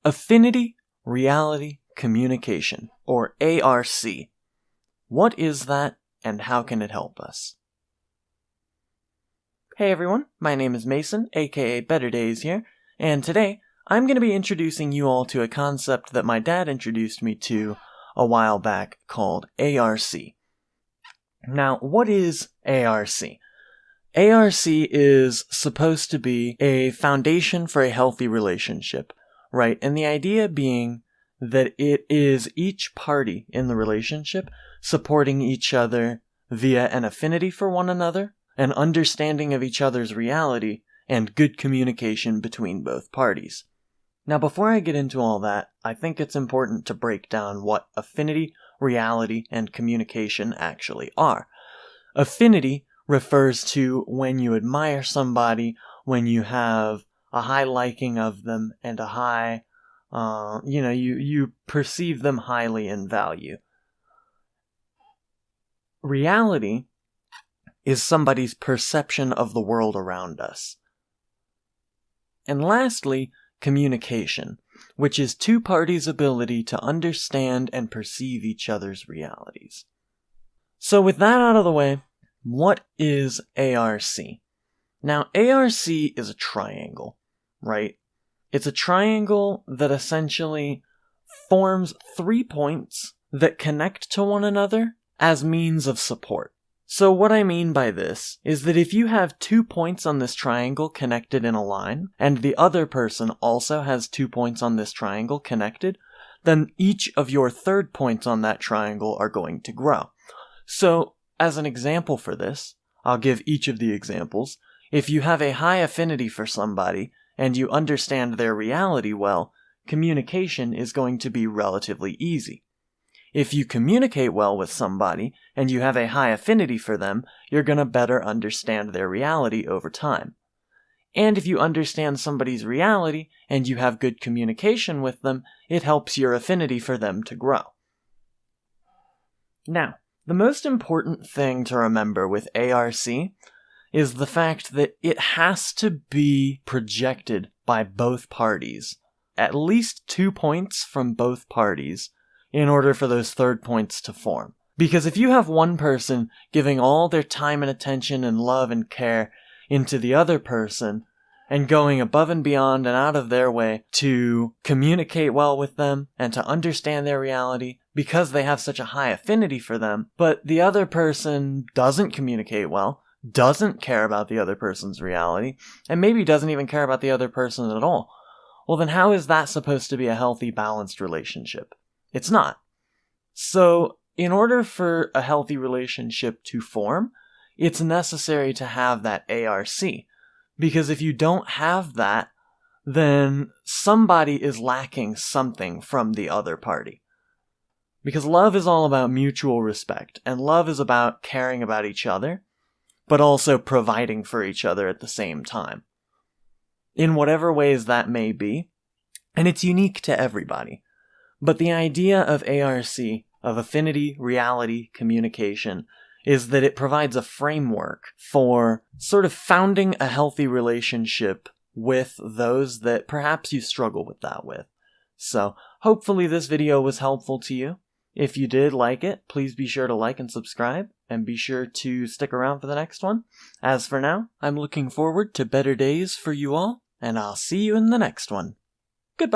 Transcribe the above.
Affinity, reality, communication, or A.R.C. What is that, and how can it help us? Hey everyone, my name is Mason, aka BetterDayz here, and today I'm going to be introducing you all to a concept that my dad introduced me to a while back called A.R.C. Now, what is A.R.C.? A.R.C. is supposed to be a foundation for a healthy relationship, right? And the idea being that it is each party in the relationship supporting each other via an affinity for one another, an understanding of each other's reality, and good communication between both parties. Now, before I get into all that, I think it's important to break down what affinity, reality, and communication actually are. Affinity refers to when you admire somebody, when you have a high liking of them and a high, you perceive them highly in value. Reality is somebody's perception of the world around us. And lastly, communication, which is two parties' ability to understand and perceive each other's realities. So with that out of the way, what is A.R.C.? Now, A.R.C. is a triangle, right? It's a triangle that essentially forms 3 points that connect to one another as means of support. So what I mean by this is that if you have 2 points on this triangle connected in a line, and the other person also has 2 points on this triangle connected, then each of your third points on that triangle are going to grow. So, as an example for this, I'll give each of the examples. If you have a high affinity for somebody, and you understand their reality well, communication is going to be relatively easy. If you communicate well with somebody, and you have a high affinity for them, you're going to better understand their reality over time. And if you understand somebody's reality, and you have good communication with them, it helps your affinity for them to grow. Now, the most important thing to remember with A.R.C. is the fact that it has to be projected by both parties. At least 2 points from both parties in order for those third points to form. Because if you have one person giving all their time and attention and love and care into the other person, and going above and beyond and out of their way to communicate well with them and to understand their reality because they have such a high affinity for them, but the other person doesn't communicate well, doesn't care about the other person's reality, and maybe doesn't even care about the other person at all, well then how is that supposed to be a healthy, balanced relationship? It's not. So, in order for a healthy relationship to form, it's necessary to have that A.R.C. Because if you don't have that, then somebody is lacking something from the other party. Because love is all about mutual respect, and love is about caring about each other, but also providing for each other at the same time. In whatever ways that may be, and it's unique to everybody. But the idea of A.R.C., of affinity, reality, communication, is that it provides a framework for sort of founding a healthy relationship with those that perhaps you struggle with that with. So, hopefully this video was helpful to you. If you did like it, please be sure to like and subscribe, and be sure to stick around for the next one. As for now, I'm looking forward to better days for you all, and I'll see you in the next one.